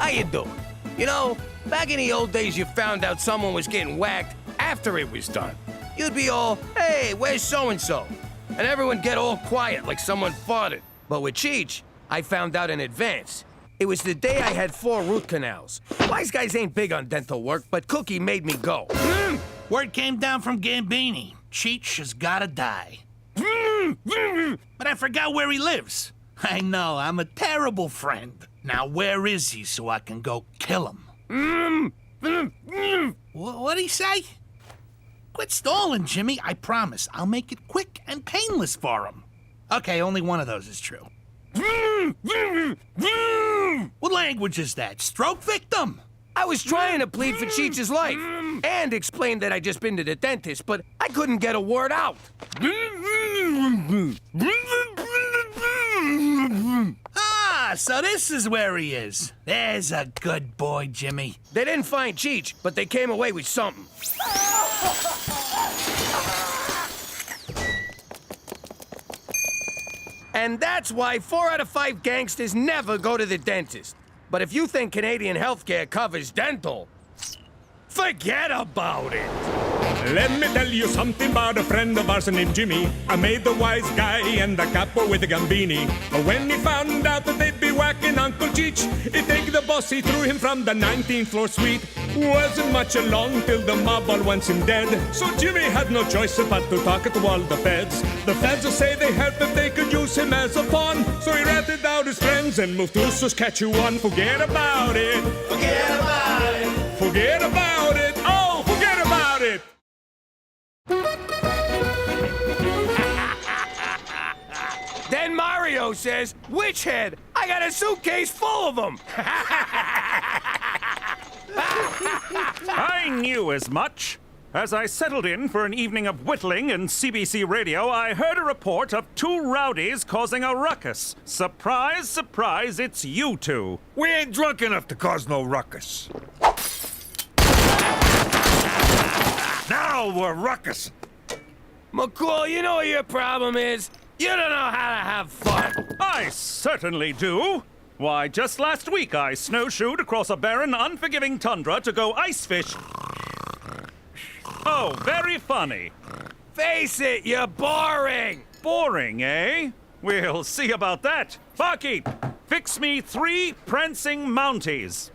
How you doing? You know, back in the old days, you found out someone was getting whacked after it was done. You'd be all, hey, where's so-and-so? And everyone get all quiet like someone farted. But with Cheech, I found out in advance. It was the day I had 4 root canals. Wise guys ain't big on dental work, but Cookie made me go. Word came down from Gambini. Cheech has gotta die. But I forgot where he lives. I know, I'm a terrible friend. Now where is he so I can go kill him? What'd he say? Quit stalling, Jimmy. I promise. I'll make it quick and painless for him. Okay, only one of those is true. What language is that? Stroke victim? I was trying to plead for Cheech's life and explain that I'd just been to the dentist, but I couldn't get a word out. Ah, so this is where he is. There's a good boy, Jimmy. They didn't find Cheech, but they came away with something. And that's why 4 out of 5 gangsters never go to the dentist. But if you think Canadian healthcare covers dental, forget about it. Let me tell you something about a friend of ours named Jimmy. I made the wise guy and the capo with the Gambini. But when he found out that they'd be whacking Uncle Cheech, he'd take the boss, he threw him from the 19th floor suite. Wasn't much along till the mob all wants him dead. So Jimmy had no choice but to talk to all the feds. The feds will say they help if they could use him as a pawn. So he ratted out his friends and moved to Saskatchewan. Forget about it. Forget about it. Forget about it. Oh, forget about it. Then Mario says, "Witch head, I got a suitcase full of them." I knew as much. As I settled in for an evening of whittling in CBC radio, I heard a report of 2 rowdies causing a ruckus. Surprise, surprise, it's you 2. We ain't drunk enough to cause no ruckus. Now we're ruckus. McCool, you know what your problem is? You don't know how to have fun. I certainly do. Why, just last week I snowshoed across a barren, unforgiving tundra to go ice fish. Oh, very funny. Face it, you're boring. Boring, eh? We'll see about that. Barkeep, fix me 3 prancing mounties.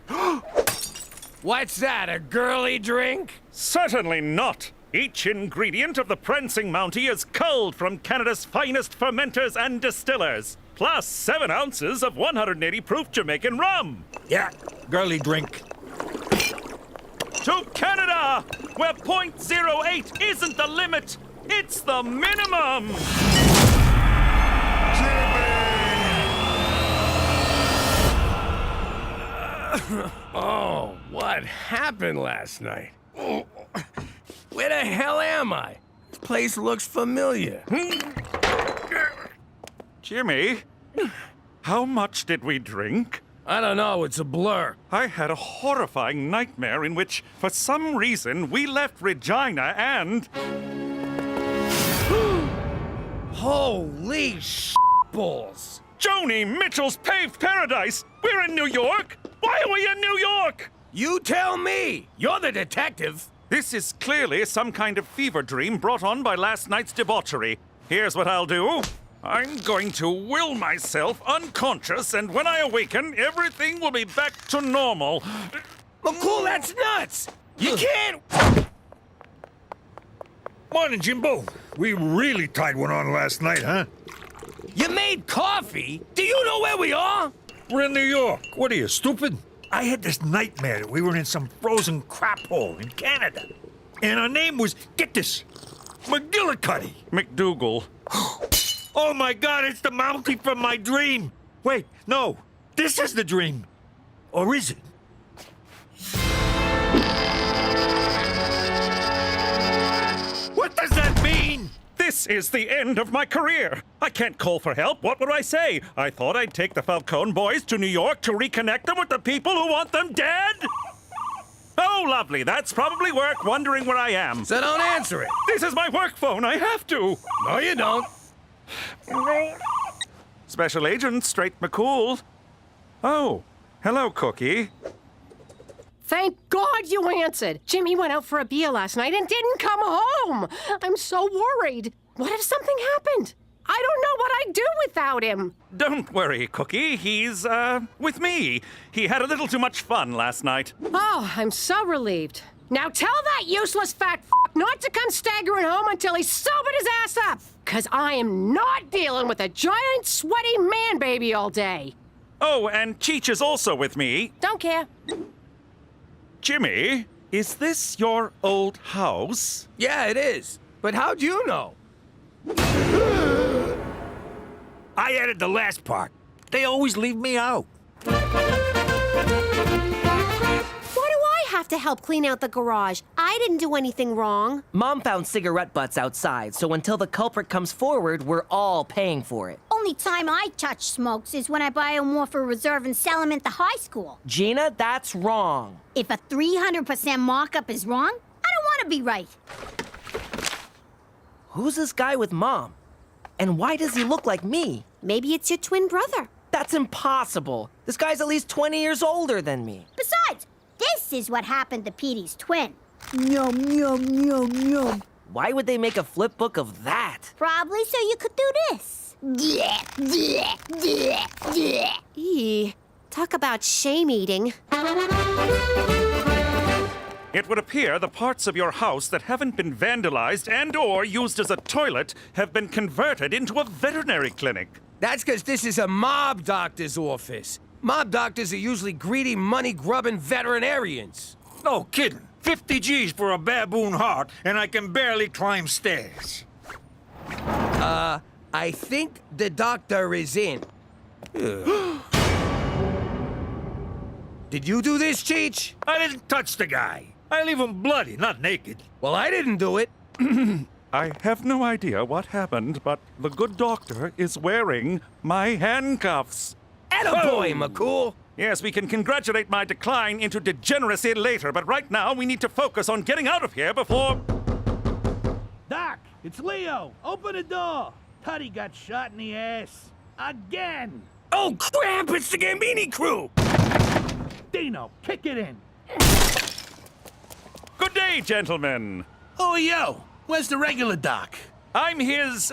What's that, a girly drink? Certainly not. Each ingredient of the prancing mountie is culled from Canada's finest fermenters and distillers, plus 7 ounces of 180 proof Jamaican rum. Yeah, girly drink. To Canada, where .08 isn't the limit, it's the minimum. Oh, what happened last night? Where the hell am I? This place looks familiar. Jimmy, how much did we drink? I don't know, it's a blur. I had a horrifying nightmare in which, for some reason, we left Regina and... Holy balls! Joni Mitchell's Paved Paradise! We're in New York! Why are we in New York? You tell me! You're the detective. This is clearly some kind of fever dream brought on by last night's debauchery. Here's what I'll do. I'm going to will myself unconscious, and when I awaken, everything will be back to normal. McCool, that's nuts! You can't... Morning, Jimbo. We really tied one on last night, huh? You made coffee? Do you know where we are? We're in New York. What are you, stupid? I had this nightmare that we were in some frozen crap hole in Canada. And our name was, get this, McGillicuddy. MacDougal. Oh my God, it's the Mountie from my dream. Wait, no, this is the dream. Or is it? What does that mean? This is the end of my career. I can't call for help. What would I say? I thought I'd take the Falcone boys to New York to reconnect them with the people who want them dead? Oh, lovely. That's probably work, wondering where I am. So don't answer it. This is my work phone. I have to. No, you don't. Special Agent Straight McCool. Oh, hello, Cookie. Thank God you answered. Jimmy went out for a beer last night and didn't come home. I'm so worried. What if something happened? I don't know what I'd do without him. Don't worry, Cookie. He's, with me. He had a little too much fun last night. Oh, I'm so relieved. Now tell that useless fat not to come staggering home until he's sobered his ass up. 'Cause I am not dealing with a giant, sweaty man-baby all day. Oh, and Cheech is also with me. Don't care. Jimmy, is this your old house? Yeah, it is. But how'd you know? I added the last part. They always leave me out. Have to help clean out the garage. I didn't do anything wrong. Mom found cigarette butts outside, so until the culprit comes forward, we're all paying for it. Only time I touch smokes is when I buy them off a reserve and sell them at the high school. Gina, that's wrong. If a 300% markup is wrong, I don't want to be right. Who's this guy with Mom? And why does he look like me? Maybe it's your twin brother. That's impossible. This guy's at least 20 years older than me. Besides, this is what happened to Petey's twin. Yum, yum, yum, yum. Why would they make a flip book of that? Probably so you could do this. Eee, talk about shame eating. It would appear the parts of your house that haven't been vandalized and/or used as a toilet have been converted into a veterinary clinic. That's because this is a mob doctor's office. Mob doctors are usually greedy, money-grubbing veterinarians. No kidding. 50 G's for a baboon heart, and I can barely climb stairs. I think the doctor is in. Did you do this, Cheech? I didn't touch the guy. I leave him bloody, not naked. Well, I didn't do it. I have no idea what happened, but the good doctor is wearing my handcuffs. Attaboy, McCool. Yes, we can congratulate my decline into degeneracy later, but right now we need to focus on getting out of here before... Doc, it's Leo. Open the door. Tutty got shot in the ass. Again. Oh, crap! It's the Gambini crew! Dino, kick it in. Good day, gentlemen. Who are you? Where's the regular doc? I'm his,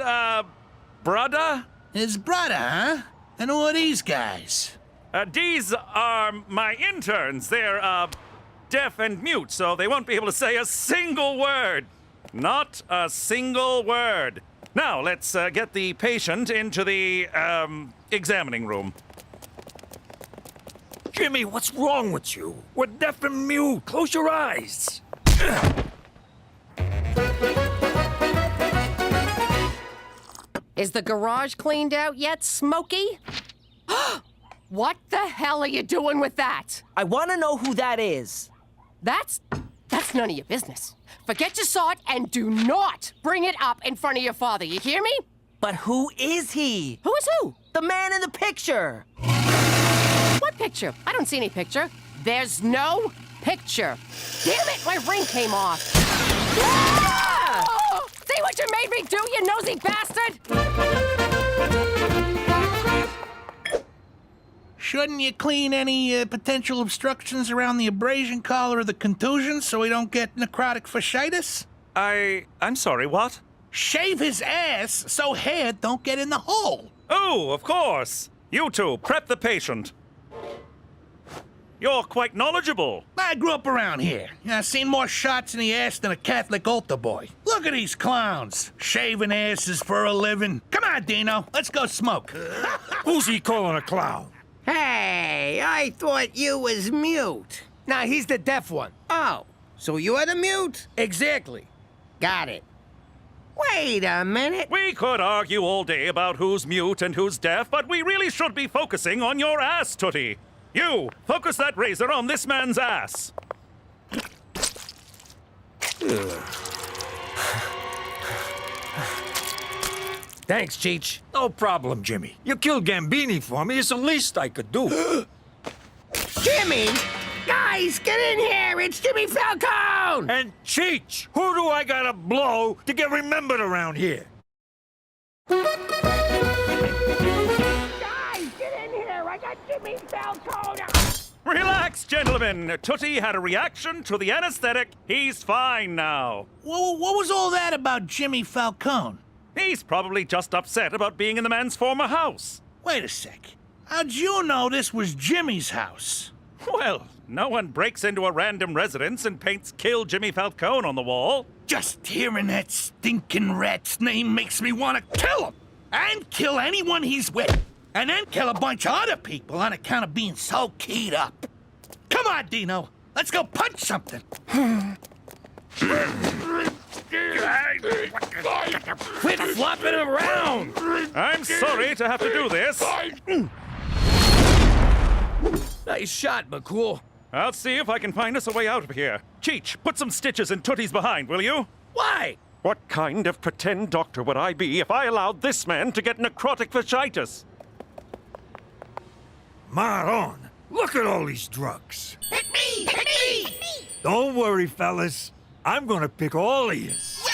brother? His brother, huh? And who are these guys? These are my interns. They're, deaf and mute, so they won't be able to say a single word. Not a single word. Now, let's, get the patient into the, examining room. Jimmy, what's wrong with you? We're deaf and mute. Close your eyes. Is the garage cleaned out yet, Smokey? What the hell are you doing with that? I want to know who that is. That's none of your business. Forget you saw it and do not bring it up in front of your father, you hear me? But who is he? Who is who? The man in the picture. What picture? I don't see any picture. There's no picture. Damn it, my ring came off. Ah! See what you made me do, you nosy bastard? Shouldn't you clean any potential obstructions around the abrasion collar or the contusion so we don't get necrotic fasciitis? I'm sorry, what? Shave his ass so hair don't get in the hole. Oh, of course. You two, prep the patient. You're quite knowledgeable. I grew up around here. I've seen more shots in the ass than a Catholic altar boy. Look at these clowns, shaving asses for a living. Come on, Dino, let's go smoke. Who's he calling a clown? Hey, I thought you was mute. Nah, he's the deaf one. Oh, so you're the mute? Exactly. Got it. Wait a minute. We could argue all day about who's mute and who's deaf, but we really should be focusing on your ass, Tootie. You, focus that razor on this man's ass. Thanks, Cheech. No problem, Jimmy. You killed Gambini for me. It's the least I could do. Jimmy! Guys, get in here! It's Jimmy Falcone! And Cheech, who do I gotta blow to get remembered around here? Guys, get in here! I got Jimmy Falcone! Relax, gentlemen. Tootie had a reaction to the anesthetic. He's fine now. What was all that about Jimmy Falcone? He's probably just upset about being in the man's former house. Wait a sec. How'd you know this was Jimmy's house? Well, no one breaks into a random residence and paints Kill Jimmy Falcone on the wall. Just hearing that stinking rat's name makes me want to kill him. And kill anyone he's with. And then kill a bunch of other people on account of being so keyed up. Come on, Dino. Let's go punch something. Quit flopping around! I'm sorry to have to do this. Nice shot, McCool. I'll see if I can find us a way out of here. Cheech, put some stitches in Tootie's behind, will you? Why? What kind of pretend doctor would I be if I allowed this man to get necrotic fasciitis? Maron, look at all these drugs. Hit me! Hit me! Don't worry, fellas. I'm gonna pick all of yous.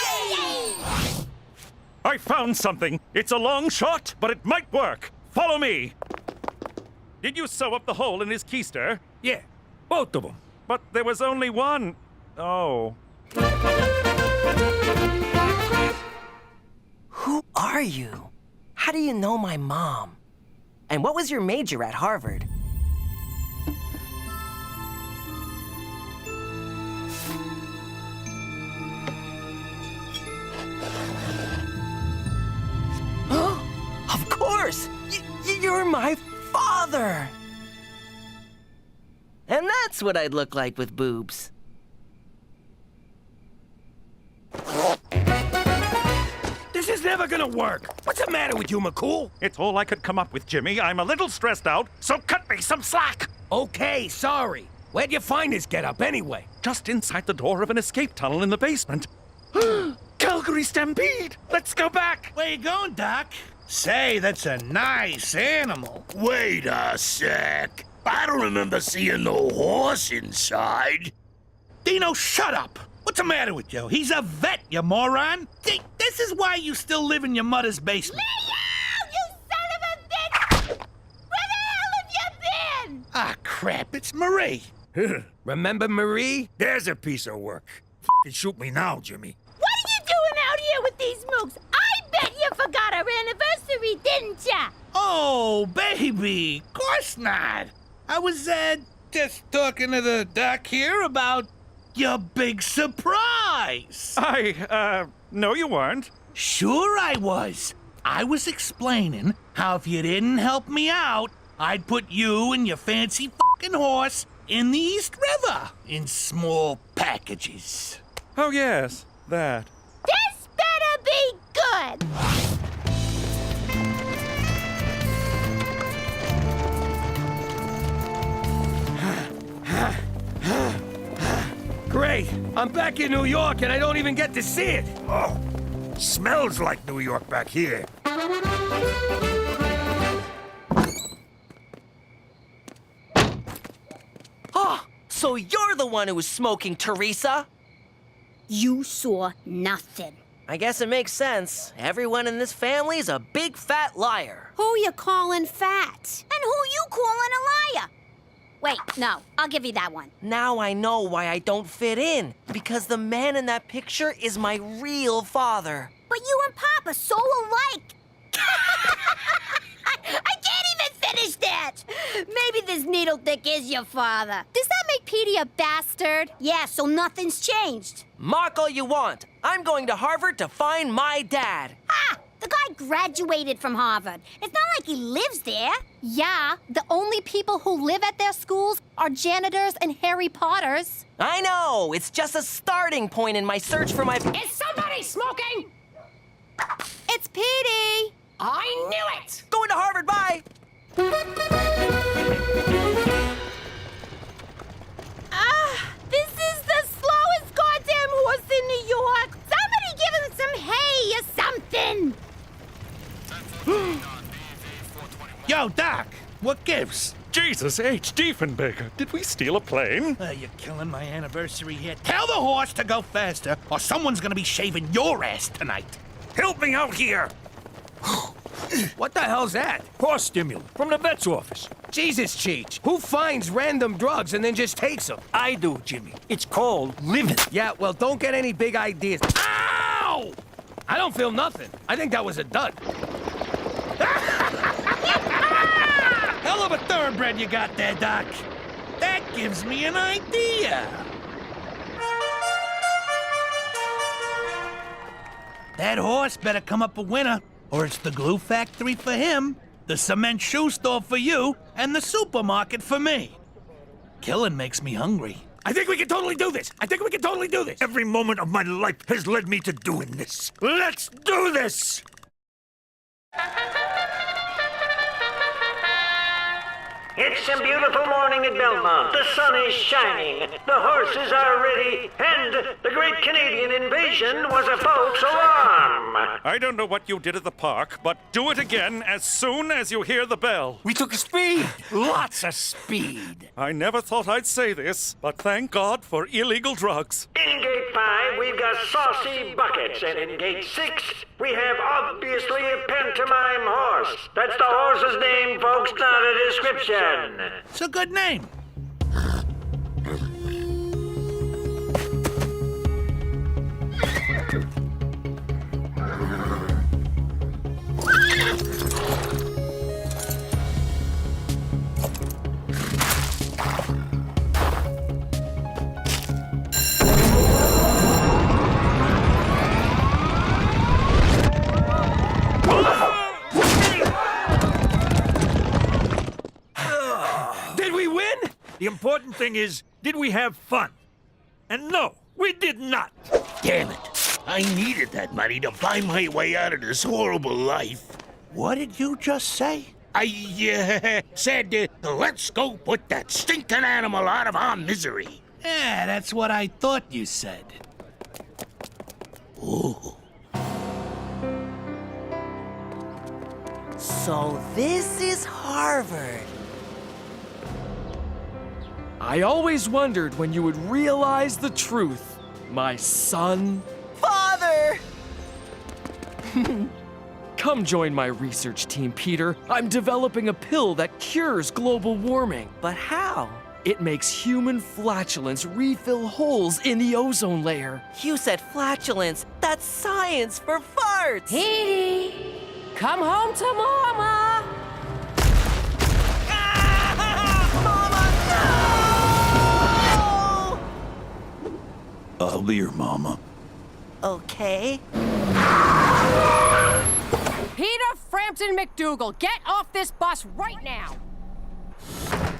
I found something. It's a long shot, but it might work. Follow me. Did you sew up the hole in his keister? Yeah, both of them. But there was only one. Oh. Who are you? How do you know my mom? And what was your major at Harvard? Of course! You're my father! And that's what I'd look like with boobs. This is never gonna work. What's the matter with you, McCool? It's all I could come up with, Jimmy. I'm a little stressed out, so cut me some slack. Okay, sorry. Where'd you find this getup anyway? Just inside the door of an escape tunnel in the basement. Calgary Stampede! Let's go back! Where you going, Doc? Say, that's a nice animal. Wait a sec. I don't remember seeing no horse inside. Dino, shut up! What's the matter with you? He's a vet, you moron! This is why you still live in your mother's basement. Leo, you son of a bitch! Where the hell have you been? Ah, crap, it's Marie. Remember Marie? There's a piece of work. F***ing shoot me now, Jimmy. What are you doing out here with these mooks? I bet you forgot our anniversary, didn't ya? Oh, baby, of course not. I was, just talking to the doc here about your big surprise. No, you weren't. Sure I was. I was explaining how if you didn't help me out, I'd put you and your fancy fucking horse in the East River in small packages. Oh, yes, that. This better be good. Great. I'm back in New York and I don't even get to see it. Oh, smells like New York back here. Oh, so you're the one who was smoking, Teresa? You saw nothing. I guess it makes sense. Everyone in this family is a big fat liar. Who you calling fat? And who you calling a liar? Wait, no, I'll give you that one. Now I know why I don't fit in. Because the man in that picture is my real father. But you and Pop are so alike. I can't even finish that. Maybe this needle dick is your father. Does that make Petey a bastard? Yeah, so nothing's changed. Mark all you want. I'm going to Harvard to find my dad. Ah, the guy graduated from Harvard. It's not like he lives there. Yeah, the only people who live at their schools are janitors and Harry Potters. I know. It's just a starting point in my search for my... Is somebody smoking? It's Petey! I knew it! Going to Harvard, bye! This is the slowest goddamn horse in New York. Somebody give him some hay or something. Yo, Doc, what gives? Jesus H. Diefenbaker, did we steal a plane? You're killing my anniversary here. Tell the horse to go faster, or someone's gonna be shaving your ass tonight. Help me out here. What the hell's that? Horse stimulant from the vet's office. Jesus, Cheech. Who finds random drugs and then just takes them? I do, Jimmy. It's called living. Yeah, well, don't get any big ideas. Ow! I don't feel nothing. I think that was a dud. Hell of a thoroughbred you got there, Doc. That gives me an idea. That horse better come up a winner, or it's the glue factory for him, the cement shoe store for you, and the supermarket for me. Killing makes me hungry. I think we can totally do this. Every moment of my life has led me to doing this. Let's do this! It's a beautiful morning at Belmont. The sun is shining, the horses are ready, and the Great Canadian Invasion was a false alarm. I don't know what you did at the park, but do it again as soon as you hear the bell. We took a speed. Lots of speed. I never thought I'd say this, but thank God for illegal drugs. In Gate 5, we've got saucy buckets, and in Gate 6, we have obviously a pantomime horse. That's the horse's name, folks, not a description. It's a good name. The important thing is, did we have fun? And no, we did not. Damn it. I needed that money to buy my way out of this horrible life. What did you just say? I said, let's go put that stinking animal out of our misery. Yeah, that's what I thought you said. Ooh. So this is Harvard. I always wondered when you would realize the truth, my son. Father! Come join my research team, Peter. I'm developing a pill that cures global warming. But how? It makes human flatulence refill holes in the ozone layer. You said flatulence. That's science for farts. Petey, come home to Mama. I'll be your mama. Okay. Peter Frampton MacDougal, get off this bus right now.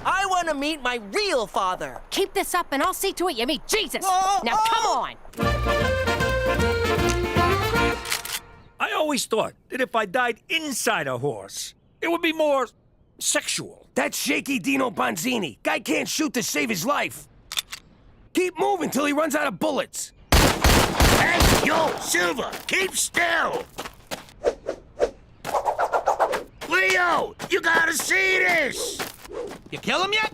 I want to meet my real father. Keep this up and I'll see to it you meet Jesus. Now come on. I always thought that if I died inside a horse, it would be more sexual. That's shaky Dino Bonzini. Guy can't shoot to save his life. Keep moving till he runs out of bullets. Hey, yo, Silver, keep still. Leo, you gotta see this. You kill him yet?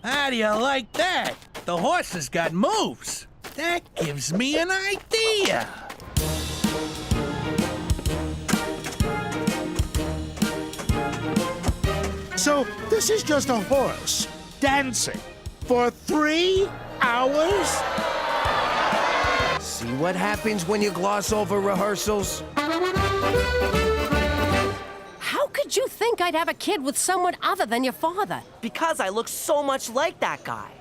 How do you like that? The horse has got moves. That gives me an idea. So, this is just a horse dancing for 3 hours? See what happens when you gloss over rehearsals? How could you think I'd have a kid with someone other than your father? Because I look so much like that guy.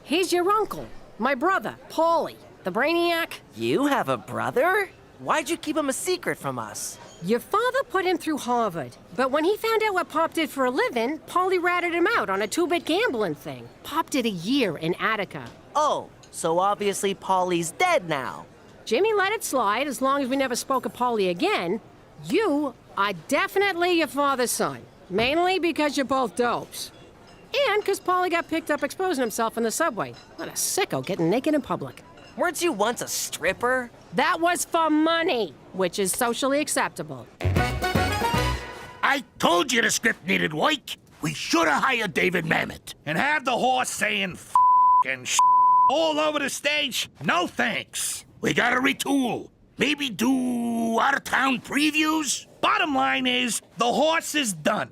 He's your uncle, my brother, Paulie, the brainiac. You have a brother? Why'd you keep him a secret from us? Your father put him through Harvard, but when he found out what Pop did for a living, Paulie ratted him out on a 2-bit gambling thing. Pop did a year in Attica. Oh, so obviously Paulie's dead now. Jimmy let it slide as long as we never spoke of Paulie again. You are definitely your father's son, mainly because you're both dopes. And because Paulie got picked up exposing himself in the subway. What a sicko getting naked in public. Weren't you once a stripper? That was for money, which is socially acceptable. I told you the script needed work. We should have hired David Mamet. And have the horse saying f and all over the stage? No thanks. We gotta retool. Maybe do out-of-town previews? Bottom line is, the horse is done.